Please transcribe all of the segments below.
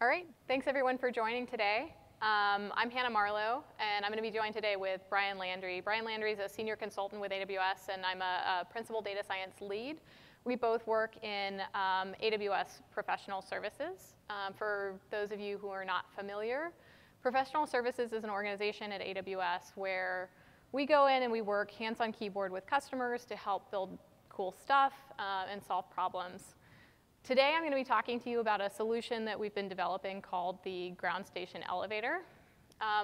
All right, thanks everyone for joining today. I'm Hannah Marlowe, and I'm going to be joined today with Brian Landry. Brian Landry is a senior consultant with AWS, and I'm a principal data science lead. We both work in AWS professional services. For those of you who are not familiar, professional services is an organization at AWS where we go in and we work hands on keyboard with customers to help build cool stuff and solve problems. Today, I'm going to be talking to you about a solution that we've been developing called the Ground Station Elevator.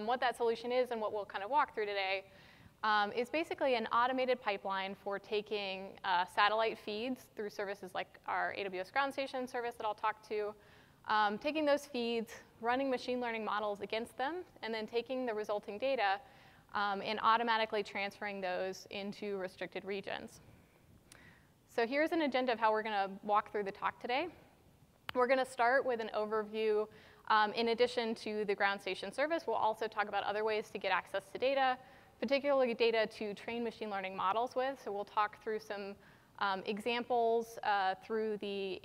What that solution is and what we'll kind of walk through today is basically an automated pipeline for taking satellite feeds through services like our AWS Ground Station service that I'll talk to, taking those feeds, running machine learning models against them, and then taking the resulting data and automatically transferring those into restricted regions. So here's an agenda of how we're going to walk through the talk today. We're going to start with an overview. In addition to the ground station service, we'll also talk about other ways to get access to data, particularly data to train machine learning models with. So we'll talk through some examples through the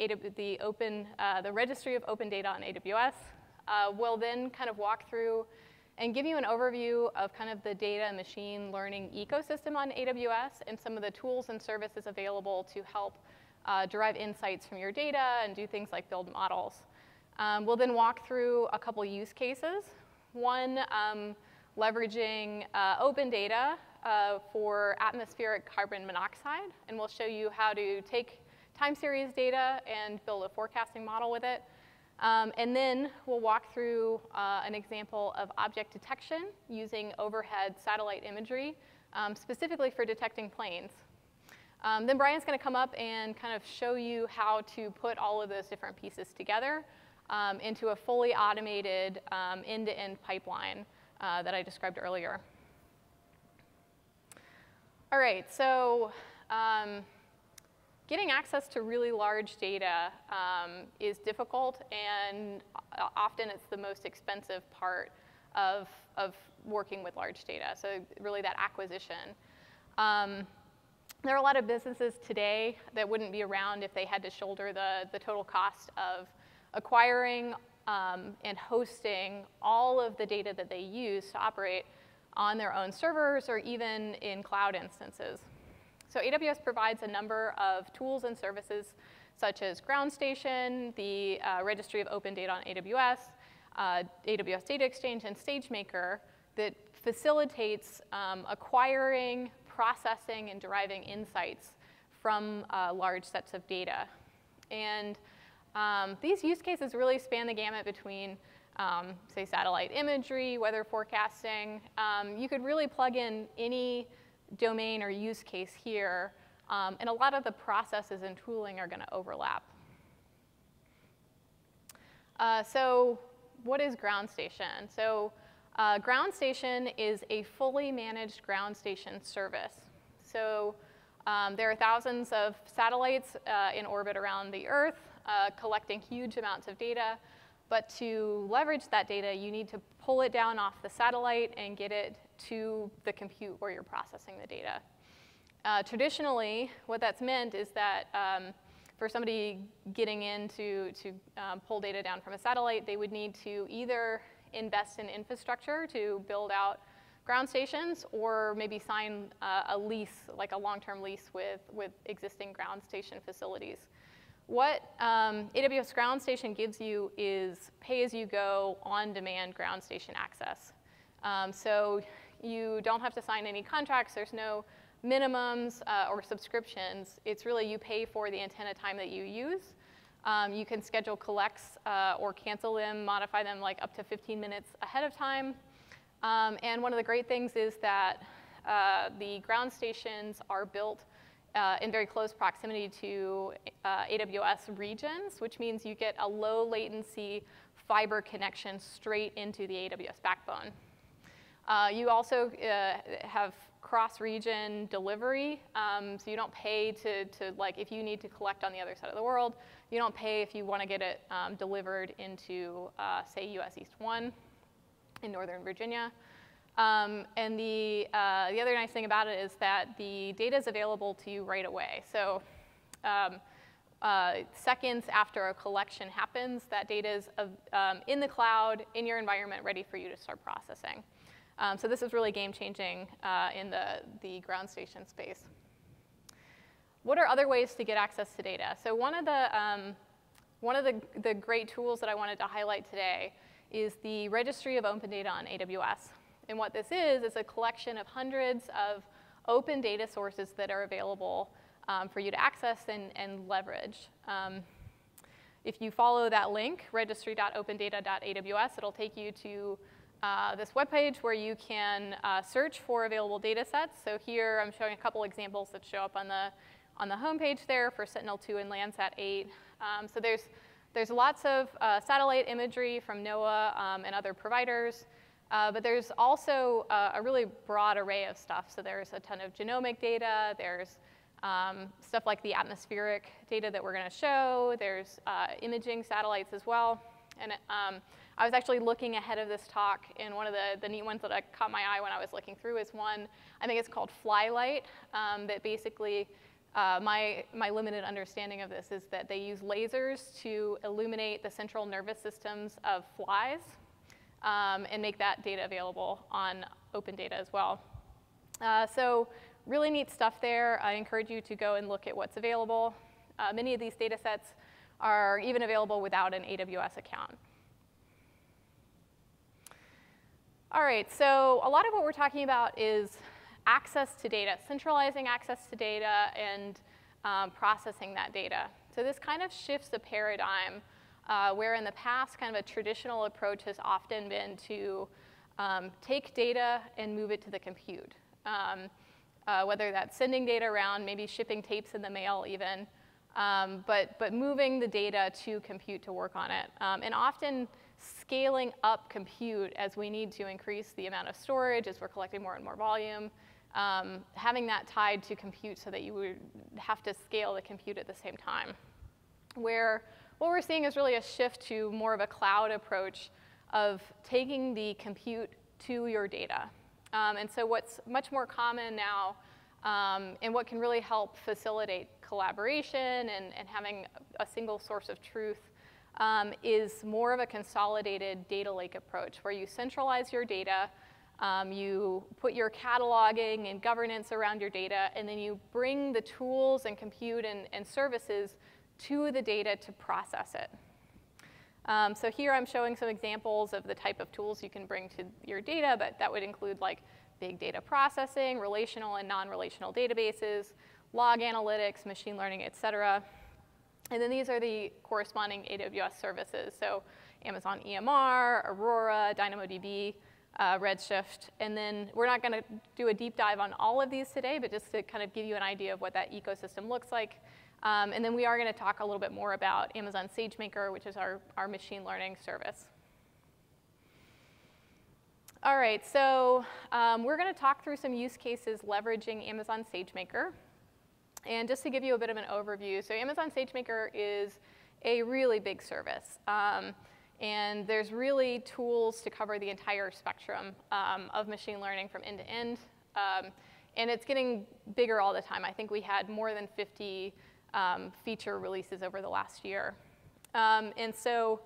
Registry of Open Data on AWS. We'll then kind of walk through and give you an overview of kind of the data and machine learning ecosystem on AWS and some of the tools and services available to help derive insights from your data and do things like build models. We'll then walk through a couple use cases. One, leveraging open data for atmospheric carbon monoxide, and we'll show you how to take time series data and build a forecasting model with it. And then we'll walk through an example of object detection using overhead satellite imagery, specifically for detecting planes. Then Brian's going to come up and kind of show you how to put all of those different pieces together into a fully automated end-to-end pipeline that I described earlier. All right, so getting access to really large data is difficult, and often it's the most expensive part of working with large data, so really that acquisition. There are a lot of businesses today that wouldn't be around if they had to shoulder the total cost of acquiring and hosting all of the data that they use to operate on their own servers or even in cloud instances. So AWS provides a number of tools and services such as Ground Station, the Registry of Open Data on AWS, AWS Data Exchange, and SageMaker that facilitates acquiring, processing, and deriving insights from large sets of data. And these use cases really span the gamut between, say, satellite imagery, weather forecasting. You could really plug in any domain or use case here, and a lot of the processes and tooling are going to overlap. So what is Ground Station? So Ground Station is a fully managed ground station service. So there are thousands of satellites in orbit around the Earth collecting huge amounts of data. But to leverage that data, you need to pull it down off the satellite and get it to the compute where you're processing the data. Traditionally, what that's meant is that for somebody getting in to pull data down from a satellite, they would need to either invest in infrastructure to build out ground stations or maybe sign a lease, like a long-term lease with existing ground station facilities. What AWS Ground Station gives you is pay-as-you-go, on-demand ground station access. So you don't have to sign any contracts. There's no minimums or subscriptions. It's really you pay for the antenna time that you use. You can schedule collects or cancel them, modify them like up to 15 minutes ahead of time. And one of the great things is that the ground stations are built in very close proximity to AWS Regions, which means you get a low latency fiber connection straight into the AWS backbone. You also have cross-region delivery, so you don't pay to like if you need to collect on the other side of the world, you don't pay if you want to get it delivered into say US East 1 in Northern Virginia. And the other nice thing about it is that the data is available to you right away. So seconds after a collection happens, that data is in the cloud, in your environment, ready for you to start processing. So this is really game-changing in the ground station space. What are other ways to get access to data? So one of the great tools that I wanted to highlight today is the Registry of Open Data on AWS. And what this is a collection of hundreds of open data sources that are available for you to access and leverage. If you follow that link, registry.opendata.aws, it'll take you to this webpage where you can search for available data sets. So here I'm showing a couple examples that show up on the homepage there for Sentinel-2 and Landsat 8. So there's lots of satellite imagery from NOAA and other providers. But there's also a really broad array of stuff. So there's a ton of genomic data. There's stuff like the atmospheric data that we're going to show. There's imaging satellites as well. And I was actually looking ahead of this talk, and one of the neat ones that caught my eye when I was looking through is one, I think it's called Flylight, that basically, my limited understanding of this is that they use lasers to illuminate the central nervous systems of flies and make that data available on open data as well. So really neat stuff there. I encourage you to go and look at what's available. Many of these data sets are even available without an AWS account. All right, so a lot of what we're talking about is access to data, centralizing access to data and processing that data. So this kind of shifts the paradigm where in the past kind of a traditional approach has often been to take data and move it to the compute. Whether that's sending data around, maybe shipping tapes in the mail even, but moving the data to compute to work on it. And often scaling up compute as we need to increase the amount of storage as we're collecting more and more volume, having that tied to compute so that you would have to scale the compute at the same time. Where what we're seeing is really a shift to more of a cloud approach of taking the compute to your data. And so what's much more common now and what can really help facilitate collaboration and having a single source of truth is more of a consolidated data lake approach where you centralize your data, you put your cataloging and governance around your data, and then you bring the tools and compute and services to the data to process it. So here I'm showing some examples of the type of tools you can bring to your data, but that would include like big data processing, relational and non-relational databases, log analytics, machine learning, et cetera. And then these are the corresponding AWS services. So Amazon EMR, Aurora, DynamoDB, Redshift. And then we're not going to do a deep dive on all of these today, but just to kind of give you an idea of what that ecosystem looks like. And then we are going to talk a little bit more about Amazon SageMaker, which is our machine learning service. All right, so we're going to talk through some use cases leveraging Amazon SageMaker. And just to give you a bit of an overview, so Amazon SageMaker is a really big service. And there's really tools to cover the entire spectrum of machine learning from end to end. And it's getting bigger all the time. I think we had more than 50 feature releases over the last year. And so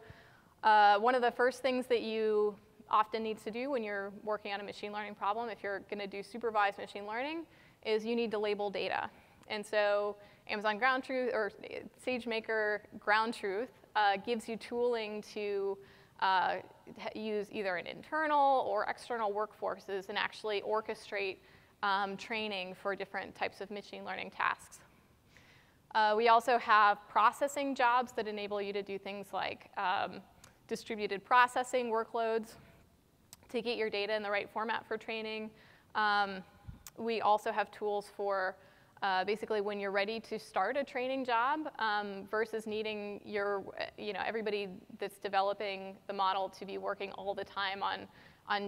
one of the first things that you often need to do when you're working on a machine learning problem, if you're going to do supervised machine learning, is you need to label data. And so Amazon Ground Truth or SageMaker Ground Truth gives you tooling to use either an internal or external workforces and actually orchestrate training for different types of machine learning tasks. We also have processing jobs that enable you to do things like distributed processing workloads to get your data in the right format for training. We also have tools for basically when you're ready to start a training job versus needing everybody that's developing the model to be working all the time on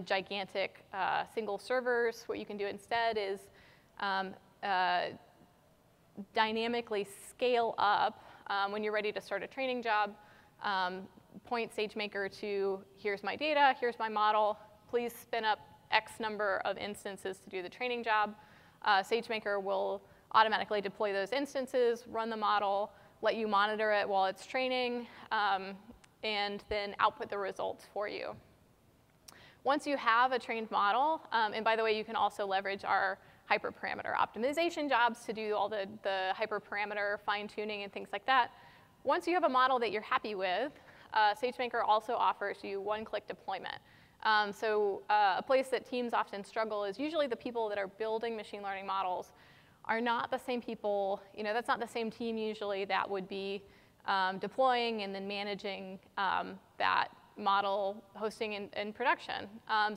gigantic single servers. What you can do instead is dynamically scale up when you're ready to start a training job. Point SageMaker to, here's my data, here's my model, please spin up X number of instances to do the training job. SageMaker will automatically deploy those instances, run the model, let you monitor it while it's training, and then output the results for you. Once you have a trained model, and by the way, you can also leverage our hyperparameter optimization jobs to do all the hyperparameter fine-tuning and things like that. Once you have a model that you're happy with, SageMaker also offers you one-click deployment. A place that teams often struggle is usually the people that are building machine learning models are not the same people, that's not the same team usually that would be deploying and then managing that model hosting in production.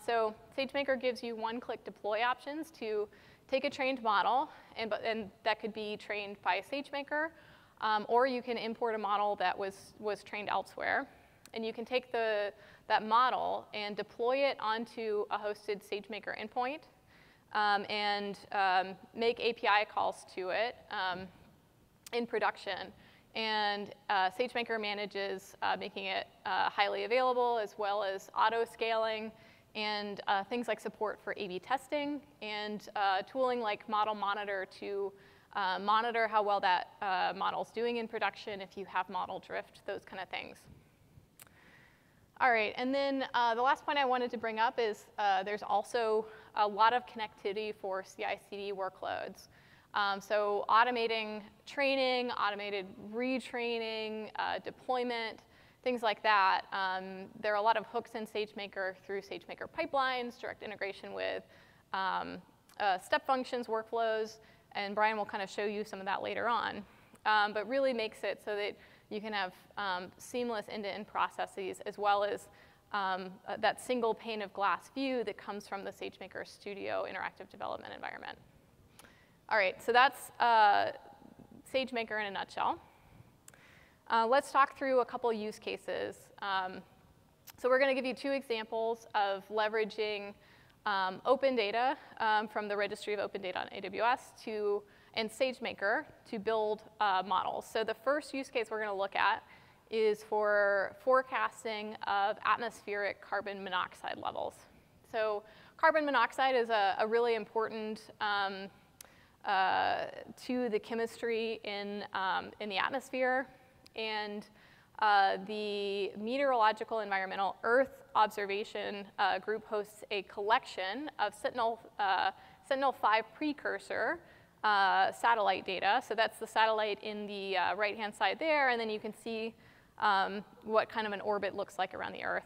So SageMaker gives you one-click deploy options to take a trained model, and that could be trained by SageMaker, or you can import a model that was trained elsewhere. And you can take that model and deploy it onto a hosted SageMaker endpoint and make API calls to it in production. And SageMaker manages making it highly available, as well as auto-scaling, and things like support for A/B testing, and tooling like Model Monitor to monitor how well that model's doing in production if you have model drift, those kind of things. All right, and then the last point I wanted to bring up is there's also a lot of connectivity for CI/CD workloads. So automating training, automated retraining, deployment, things like that. There are a lot of hooks in SageMaker through SageMaker pipelines, direct integration with step functions, workflows, and Brian will kind of show you some of that later on. But really makes it so that you can have seamless end-to-end processes, as well as that single pane of glass view that comes from the SageMaker Studio interactive development environment. All right, so that's SageMaker in a nutshell. Let's talk through a couple use cases. So we're going to give you 2 examples of leveraging open data from the Registry of Open Data on AWS and SageMaker to build models. So the first use case we're going to look at is for forecasting of atmospheric carbon monoxide levels. So carbon monoxide is a really important to the chemistry in the atmosphere. And the Meteorological Environmental Earth Observation Group hosts a collection of Sentinel-5 precursor satellite data. So that's the satellite in the right-hand side there, and then you can see what kind of an orbit looks like around the Earth.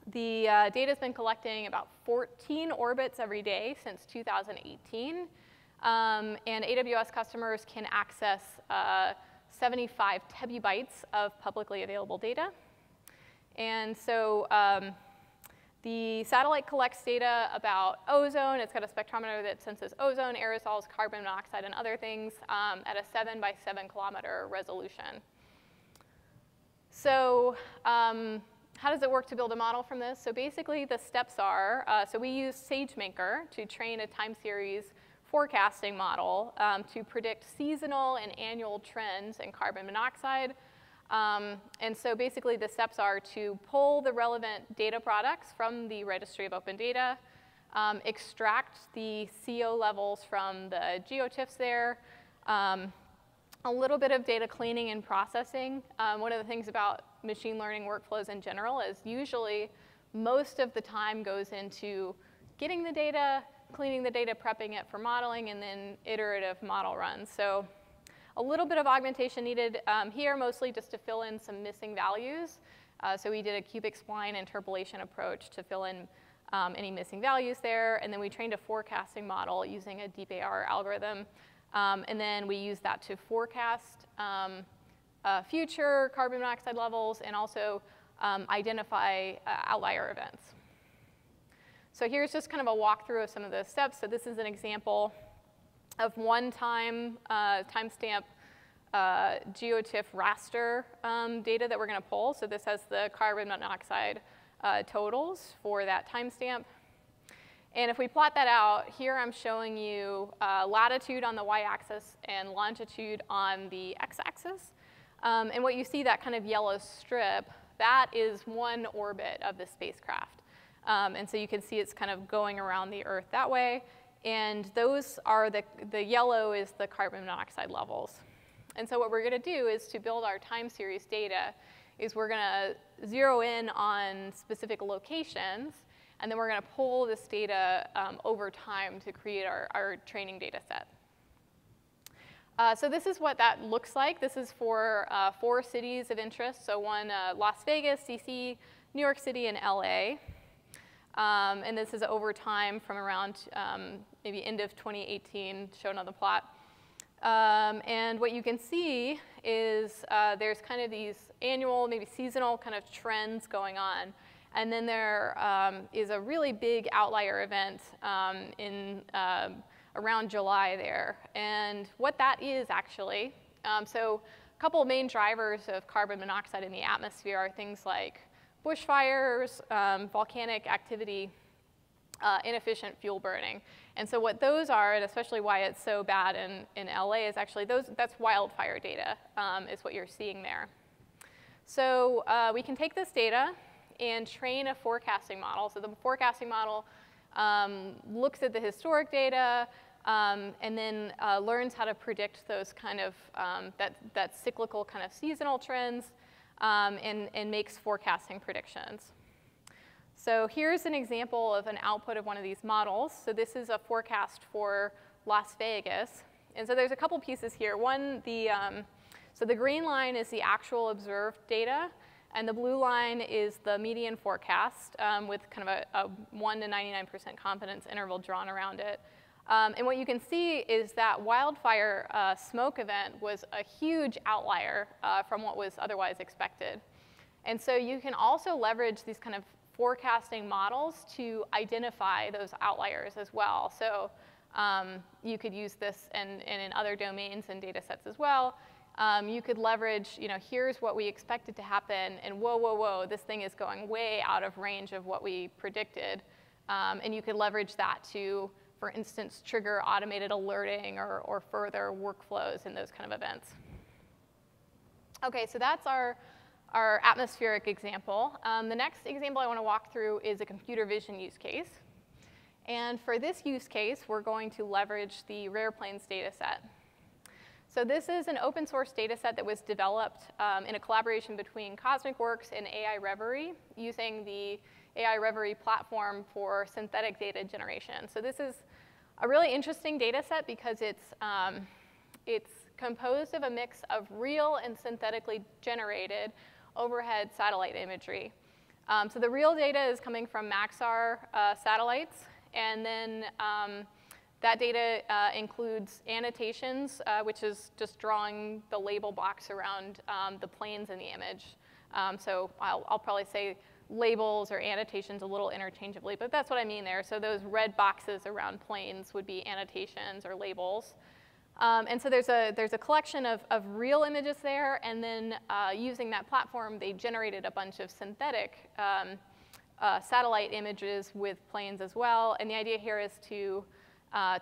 The data's been collecting about 14 orbits every day since 2018. And AWS customers can access 75 tebibytes of publicly available data. And so the satellite collects data about ozone. It's got a spectrometer that senses ozone, aerosols, carbon monoxide, and other things at a 7 by 7 kilometer resolution. So how does it work to build a model from this? So basically, the steps are, so we use SageMaker to train a time series forecasting model to predict seasonal and annual trends in carbon monoxide. And so basically, the steps are to pull the relevant data products from the Registry of Open Data, extract the CO levels from the geotiffs there, a little bit of data cleaning and processing. One of the things about machine learning workflows in general is usually most of the time goes into getting the data, cleaning the data, prepping it for modeling, and then iterative model runs. So a little bit of augmentation needed here, mostly just to fill in some missing values. So we did a cubic spline interpolation approach to fill in any missing values there. And then we trained a forecasting model using a deep AR algorithm. And then we used that to forecast future carbon monoxide levels and also identify outlier events. So here's just kind of a walkthrough of some of those steps. So this is an example of one-time timestamp geotiff raster data that we're going to pull. So this has the carbon monoxide totals for that timestamp. And if we plot that out, here I'm showing you latitude on the y-axis and longitude on the x-axis. And what you see, that kind of yellow strip, that is one orbit of the spacecraft. And so you can see it's kind of going around the Earth that way. And those are the yellow is the carbon monoxide levels. And so what we're going to do is to build our time series data is we're going to zero in on specific locations, and then we're going to pull this data over time to create our training data set. So this is what that looks like. This is for 4 cities of interest. So one, Las Vegas, DC, New York City, and LA. And this is over time from around maybe end of 2018 shown on the plot. And what you can see is there's kind of these annual, maybe seasonal kind of trends going on. And then there is a really big outlier event in around July there. And what that is actually, so a couple of main drivers of carbon monoxide in the atmosphere are things like bushfires, volcanic activity, inefficient fuel burning. And so what those are, and especially why it's so bad in LA, is actually that's wildfire data is what you're seeing there. So we can take this data and train a forecasting model. So the forecasting model looks at the historic data and then learns how to predict those kind of, that cyclical kind of seasonal trends and makes forecasting predictions. So here's an example of an output of one of these models. So this is a forecast for Las Vegas. And so there's a couple pieces here. One, so the green line is the actual observed data, and the blue line is the median forecast with kind of a 1 to 99% confidence interval drawn around it. And what you can see is that wildfire smoke event was a huge outlier from what was otherwise expected. And so you can also leverage these kind of forecasting models to identify those outliers as well. So you could use this and in other domains and data sets as well. You could leverage, here's what we expected to happen, and whoa, whoa, whoa, this thing is going way out of range of what we predicted. And you could leverage that to, for instance, trigger automated alerting or further workflows in those kind of events. OK, so that's our atmospheric example. The next example I want to walk through is a computer vision use case. And for this use case, we're going to leverage the Rare Plains data set. So this is an open source data set that was developed in a collaboration between CosmicWorks and AI Reverie using the AI Reverie platform for synthetic data generation. So this is a really interesting data set because it's composed of a mix of real and synthetically generated overhead satellite imagery. So the real data is coming from Maxar satellites, and then that data includes annotations, which is just drawing the label box around the planes in the image. So I'll probably say labels or annotations a little interchangeably, but that's what I mean there. So those red boxes around planes would be annotations or labels. And so there's a collection of real images there, and then using that platform, they generated a bunch of synthetic satellite images with planes as well. And the idea here is to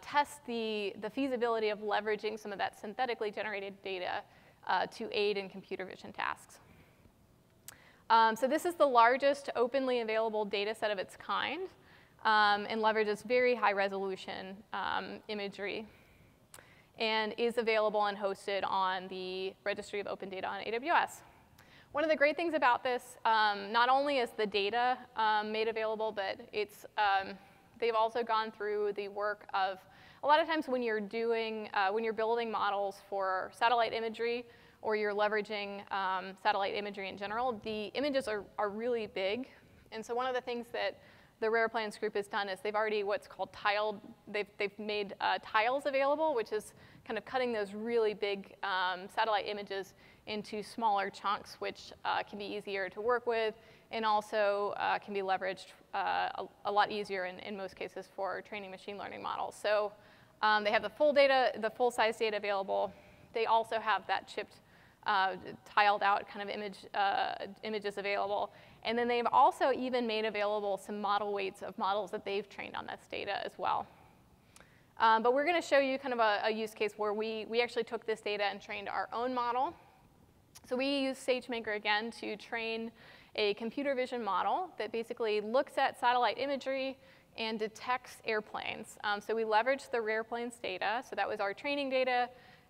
test the feasibility of leveraging some of that synthetically generated data to aid in computer vision tasks. So this is the largest openly available data set of its kind and leverages very high resolution imagery and is available and hosted on the Registry of Open Data on AWS. One of the great things about this, not only is the data made available, but it's, they've also gone through the work of, a lot of times when you're building models for satellite imagery or you're leveraging satellite imagery in general, the images are really big. And so one of the things that the Rare Plains group has done is they've already what's called tiled, they've made tiles available, which is kind of cutting those really big satellite images into smaller chunks, which can be easier to work with and also can be leveraged a lot easier in most cases for training machine learning models. So they have the full data, the full size data available. They also have that chipped, tiled out kind of images available. And then they've also even made available some model weights of models that they've trained on this data as well. But we're going to show you kind of a use case where we actually took this data and trained our own model. So we used SageMaker again to train a computer vision model that basically looks at satellite imagery, and detects airplanes. So we leveraged the airplanes data, so that was our training data,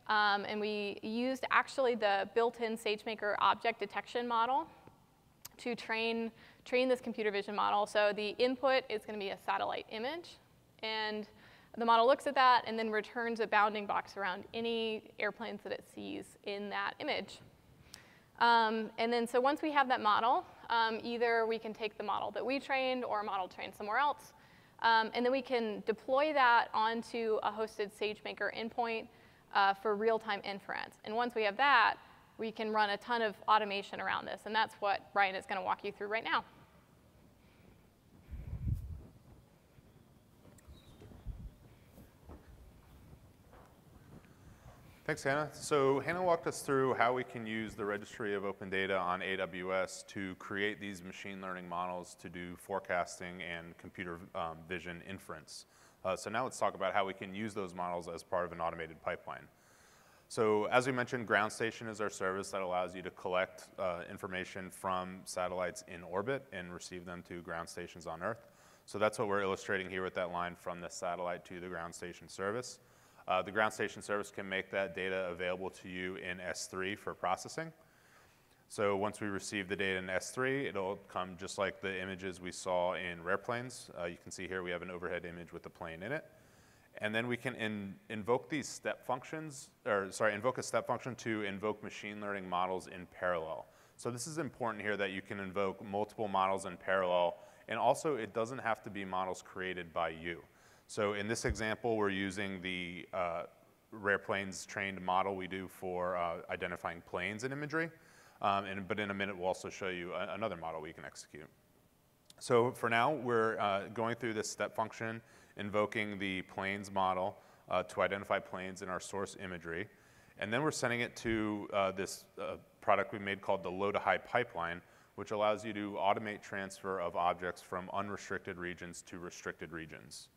and we used actually the built-in SageMaker object detection model to train this computer vision model. So the input is going to be a satellite image, and the model looks at that and then returns a bounding box around any airplanes that it sees in that image. And then so once we have that model, either we can take the model that we trained or a model trained somewhere else, and then we can deploy that onto a hosted SageMaker endpoint for real-time inference. And once we have that, we can run a ton of automation around this, and that's what Brian is going to walk you through right now. Thanks, Hannah. So Hannah walked us through how we can use the registry of open data on AWS to create these machine learning models to do forecasting and computer vision inference. So now let's talk about how we can use those models as part of an automated pipeline. So as we mentioned, Ground Station is our service that allows you to collect information from satellites in orbit and receive them to ground stations on Earth. So that's what we're illustrating here with that line from the satellite to the ground station service. The ground station service can make that data available to you in S3 for processing. So once we receive the data in S3, it'll come just like the images we saw in airplanes. You can see here we have an overhead image with the plane in it. And then we can invoke these step functions, invoke a step function to invoke machine learning models in parallel. So this is important here that you can invoke multiple models in parallel, and also it doesn't have to be models created by you. So in this example, we're using the airplanes trained model we do for identifying planes in imagery, but in a minute we'll also show you another model we can execute. So for now, we're going through this step function, invoking the planes model to identify planes in our source imagery. And then we're sending it to this product we made called the low-to-high pipeline, which allows you to automate transfer of objects from unrestricted regions to restricted regions.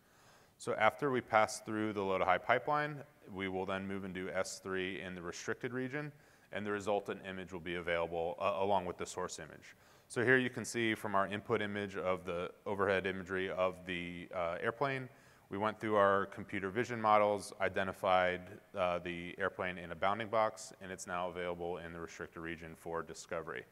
So after we pass through the low-to-high pipeline, we will then move into S3 in the restricted region, and the resultant image will be available along with the source image. So here you can see from our input image of the overhead imagery of the airplane, we went through our computer vision models, identified the airplane in a bounding box, and it's now available in the restricted region for discovery.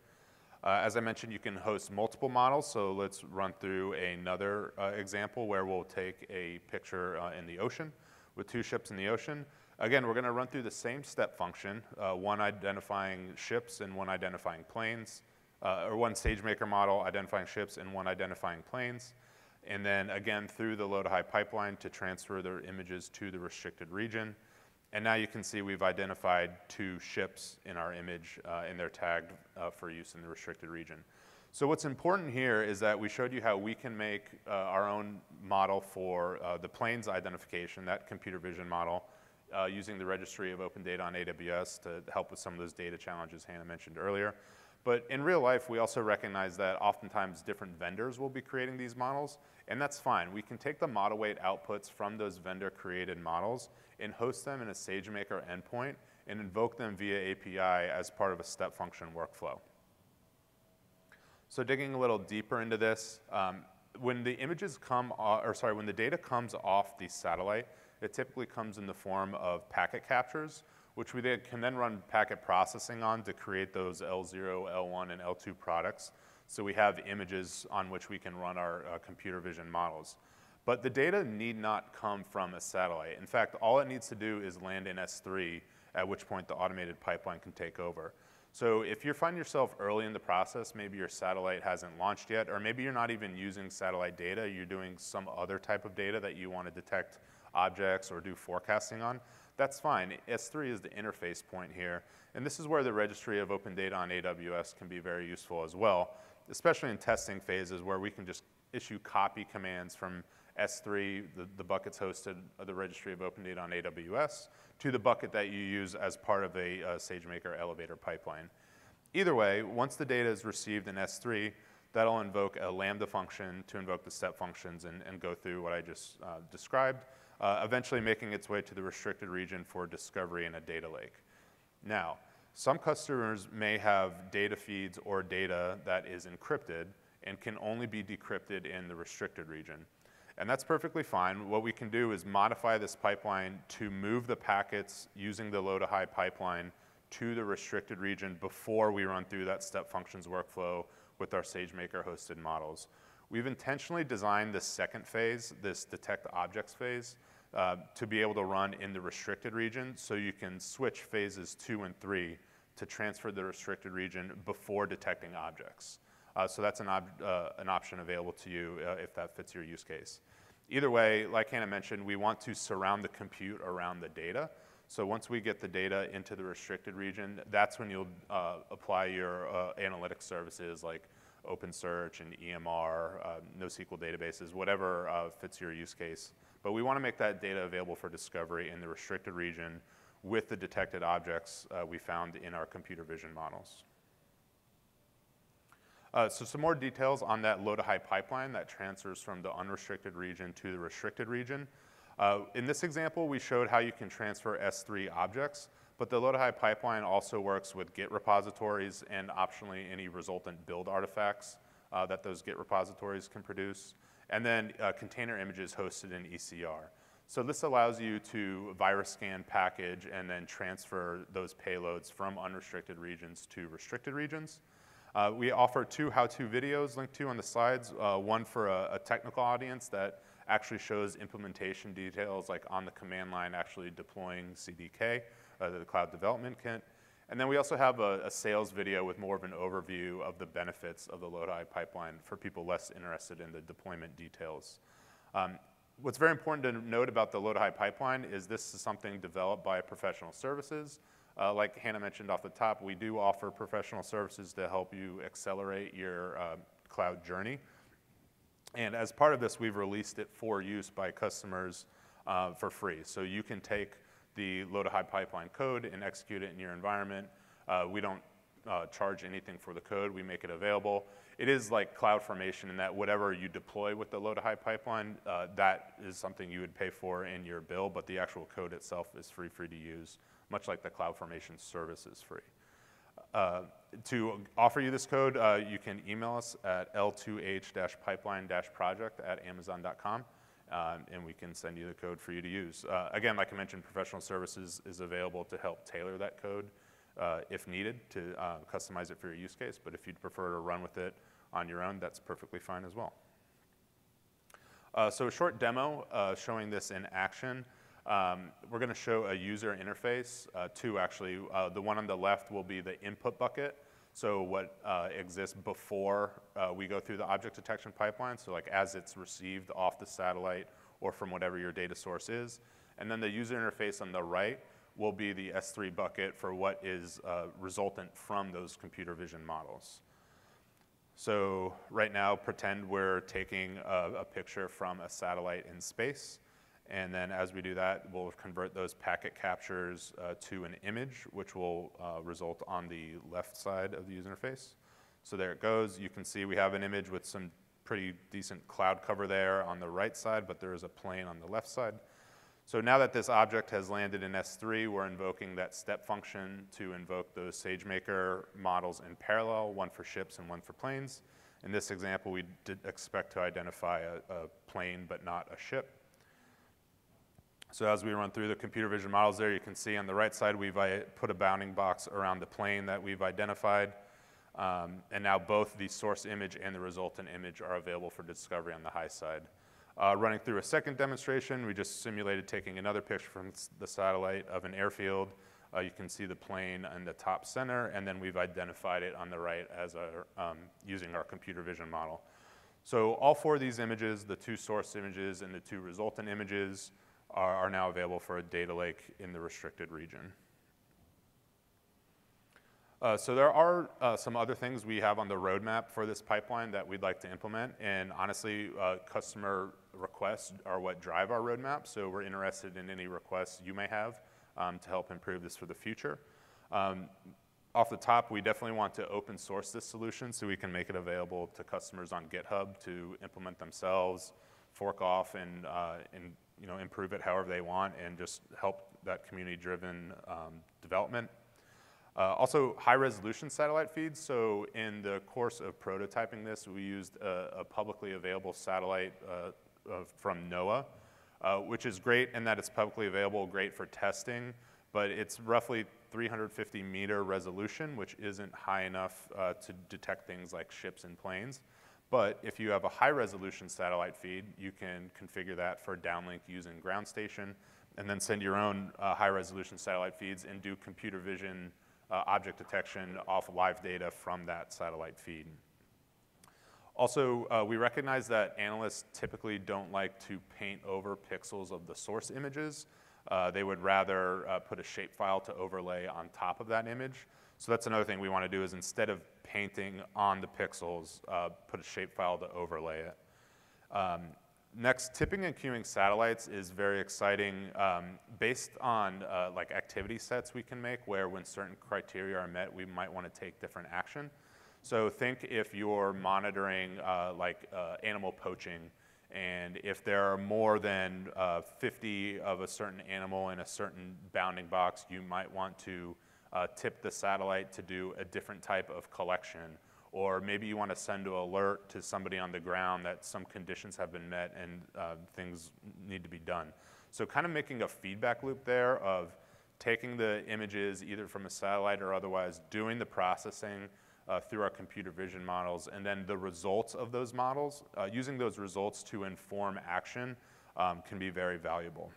As I mentioned, you can host multiple models, so let's run through another example where we'll take a picture in the ocean with two ships in the ocean. Again, we're going to run through the same step function, one identifying ships and one identifying planes. Or one SageMaker model identifying ships and one identifying planes. And then again, through the low-to-high pipeline to transfer their images to the restricted region. And now you can see we've identified two ships in our image, and they're tagged for use in the restricted region. So what's important here is that we showed you how we can make our own model for the planes identification, that computer vision model, using the registry of open data on AWS to help with some of those data challenges Hannah mentioned earlier. But in real life, we also recognize that oftentimes different vendors will be creating these models, and that's fine. We can take the model weight outputs from those vendor-created models and host them in a SageMaker endpoint and invoke them via API as part of a step function workflow. So digging a little deeper into this, when the data comes off the satellite, it typically comes in the form of packet captures, which we can then run packet processing on to create those L0, L1, and L2 products. So we have images on which we can run our computer vision models. But the data need not come from a satellite. In fact, all it needs to do is land in S3, at which point the automated pipeline can take over. So if you find yourself early in the process, maybe your satellite hasn't launched yet, or maybe you're not even using satellite data, you're doing some other type of data that you want to detect objects or do forecasting on, that's fine. S3 is the interface point here, and this is where the registry of open data on AWS can be very useful as well, especially in testing phases where we can just issue copy commands from S3, the buckets hosted the registry of open data on AWS, to the bucket that you use as part of a SageMaker Elevator pipeline. Either way, once the data is received in S3, that'll invoke a Lambda function to invoke the step functions and go through what I just described, eventually making its way to the restricted region for discovery in a data lake. Now, some customers may have data feeds or data that is encrypted and can only be decrypted in the restricted region. And that's perfectly fine. What we can do is modify this pipeline to move the packets using the low-to-high pipeline to the restricted region before we run through that step functions workflow with our SageMaker hosted models. We've intentionally designed this second phase, this detect objects phase, to be able to run in the restricted region, so you can switch phases 2 and 3 to transfer the restricted region before detecting objects. So that's an option available to you if that fits your use case. Either way, like Hannah mentioned, we want to surround the compute around the data. So once we get the data into the restricted region, that's when you'll apply your analytics services like OpenSearch and EMR, NoSQL databases, whatever fits your use case. But we want to make that data available for discovery in the restricted region with the detected objects we found in our computer vision models. So some more details on that low-to-high pipeline that transfers from the unrestricted region to the restricted region. In this example, we showed how you can transfer S3 objects, but the low-to-high pipeline also works with Git repositories and optionally any resultant build artifacts that those Git repositories can produce, and then container images hosted in ECR. So this allows you to virus scan, package, and then transfer those payloads from unrestricted regions to restricted regions. We offer 2 how-to videos linked to on the slides, one for a technical audience that actually shows implementation details, like on the command line actually deploying CDK, the Cloud Development Kit. And then we also have a sales video with more of an overview of the benefits of the low-to-high pipeline for people less interested in the deployment details. What's very important to note about the low-to-high pipeline is this is something developed by professional services. Like Hannah mentioned off the top, we do offer professional services to help you accelerate your cloud journey. And as part of this, we've released it for use by customers for free. So you can take the low-to-high pipeline code and execute it in your environment. We don't charge anything for the code. We make it available. It is like CloudFormation in that whatever you deploy with the low-to-high pipeline, that is something you would pay for in your bill, but the actual code itself is free to use, much like the CloudFormation service is free. To offer you this code, you can email us at l2h-pipeline-project@amazon.com, and we can send you the code for you to use. Again, like I mentioned, professional services is available to help tailor that code if needed to customize it for your use case, but if you'd prefer to run with it on your own, that's perfectly fine as well. So a short demo showing this in action. We're going to show a user interface, 2 actually. The one on the left will be the input bucket, so what exists before we go through the object detection pipeline, so like as it's received off the satellite or from whatever your data source is. And then the user interface on the right will be the S3 bucket for what is resultant from those computer vision models. So right now, pretend we're taking a picture from a satellite in space. And then as we do that, we'll convert those packet captures to an image, which will result on the left side of the user interface. So there it goes. You can see we have an image with some pretty decent cloud cover there on the right side, but there is a plane on the left side. So now that this object has landed in S3, we're invoking that step function to invoke those SageMaker models in parallel, one for ships and one for planes. In this example, we did expect to identify a plane, but not a ship. So as we run through the computer vision models there, you can see on the right side, we've put a bounding box around the plane that we've identified. And now both the source image and the resultant image are available for discovery on the high side. Running through a second demonstration, we just simulated taking another picture from the satellite of an airfield. You can see the plane in the top center, and then we've identified it on the right as using our computer vision model. So all 4 of these images, the 2 source images and the 2 resultant images, are now available for a data lake in the restricted region. So there are some other things we have on the roadmap for this pipeline that we'd like to implement. And honestly, customer requests are what drive our roadmap. So we're interested in any requests you may have to help improve this for the future. Off the top, we definitely want to open source this solution so we can make it available to customers on GitHub to implement themselves, fork off, and improve it however they want, and just help that community-driven development. Also, high-resolution satellite feeds. So in the course of prototyping this, we used a publicly available satellite from NOAA, which is great in that it's publicly available, great for testing, but it's roughly 350-meter resolution, which isn't high enough to detect things like ships and planes. But if you have a high-resolution satellite feed, you can configure that for downlink using Ground Station, and then send your own high-resolution satellite feeds and do computer vision object detection off live data from that satellite feed. Also, we recognize that analysts typically don't like to paint over pixels of the source images. They would rather put a shapefile to overlay on top of that image. So that's another thing we want to do is instead of painting on the pixels, put a shapefile to overlay it. Next, tipping and queuing satellites is very exciting based on like activity sets we can make where when certain criteria are met, we might want to take different action. So think if you're monitoring animal poaching, and if there are more than 50 of a certain animal in a certain bounding box, you might want to tip the satellite to do a different type of collection. Or maybe you want to send an alert to somebody on the ground that some conditions have been met and things need to be done. So kind of making a feedback loop there of taking the images either from a satellite or otherwise, doing the processing through our computer vision models, and then the results of those models, using those results to inform action can be very valuable.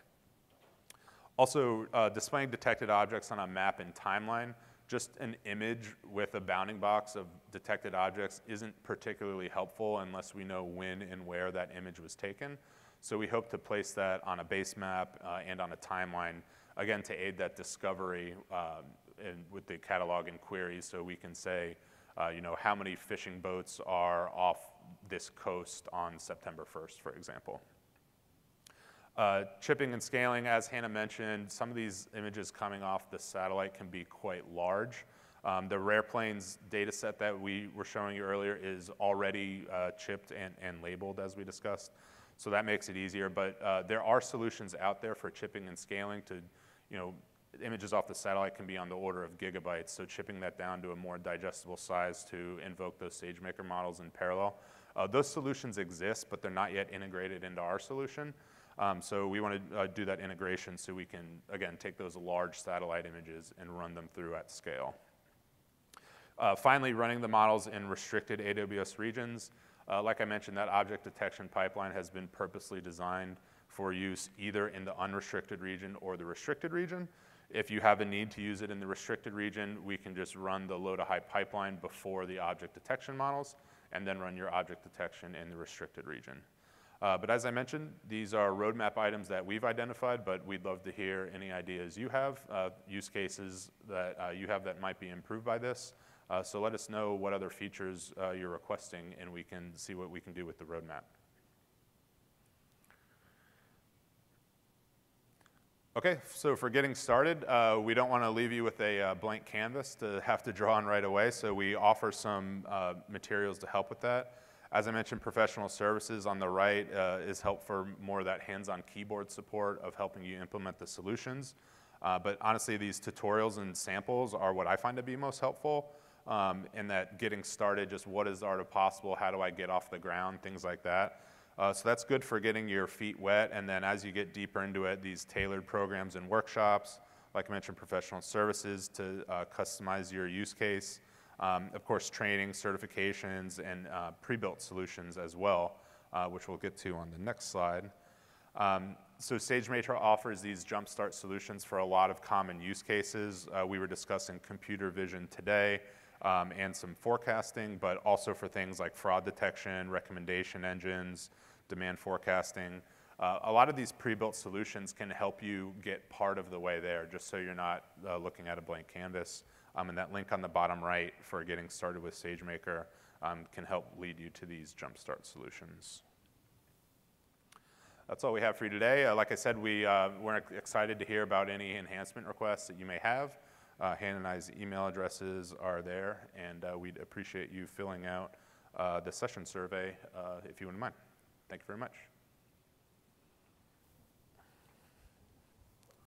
Also, displaying detected objects on a map and timeline, just an image with a bounding box of detected objects isn't particularly helpful unless we know when and where that image was taken. So we hope to place that on a base map and on a timeline, again, to aid that discovery with the catalog and queries, so we can say, how many fishing boats are off this coast on September 1st, for example. Chipping and scaling, as Hannah mentioned, some of these images coming off the satellite can be quite large. The rare planes data set that we were showing you earlier is already chipped and labeled, as we discussed. So that makes it easier, but there are solutions out there for chipping and scaling to, images off the satellite can be on the order of gigabytes, so chipping that down to a more digestible size to invoke those SageMaker models in parallel. Those solutions exist, but they're not yet integrated into our solution. So we want to do that integration so we can, again, take those large satellite images and run them through at scale. Finally, running the models in restricted AWS regions. Like I mentioned, that object detection pipeline has been purposely designed for use either in the unrestricted region or the restricted region. If you have a need to use it in the restricted region, we can just run the low to high pipeline before the object detection models, and then run your object detection in the restricted region. But as I mentioned, these are roadmap items that we've identified, but we'd love to hear any ideas you have, use cases that you have that might be improved by this. So let us know what other features you're requesting, and we can see what we can do with the roadmap. Okay, so for getting started, we don't want to leave you with a blank canvas to have to draw on right away, so we offer some materials to help with that. As I mentioned, professional services on the right is help for more of that hands-on keyboard support of helping you implement the solutions. But honestly, these tutorials and samples are what I find to be most helpful in that getting started, just what is the art of possible, how do I get off the ground, things like that. So that's good for getting your feet wet, and then as you get deeper into it, these tailored programs and workshops, like I mentioned, professional services to customize your use case. Of course, training, certifications, and pre-built solutions as well, which we'll get to on the next slide. So SageMaker offers these JumpStart solutions for a lot of common use cases. We were discussing computer vision today and some forecasting, but also for things like fraud detection, recommendation engines, demand forecasting. A lot of these pre-built solutions can help you get part of the way there, just so you're not looking at a blank canvas. And that link on the bottom right for getting started with SageMaker can help lead you to these JumpStart solutions. That's all we have for you today. Like I said, we're excited to hear about any enhancement requests that you may have. Hannah and I's email addresses are there, and we'd appreciate you filling out the session survey if you wouldn't mind. Thank you very much.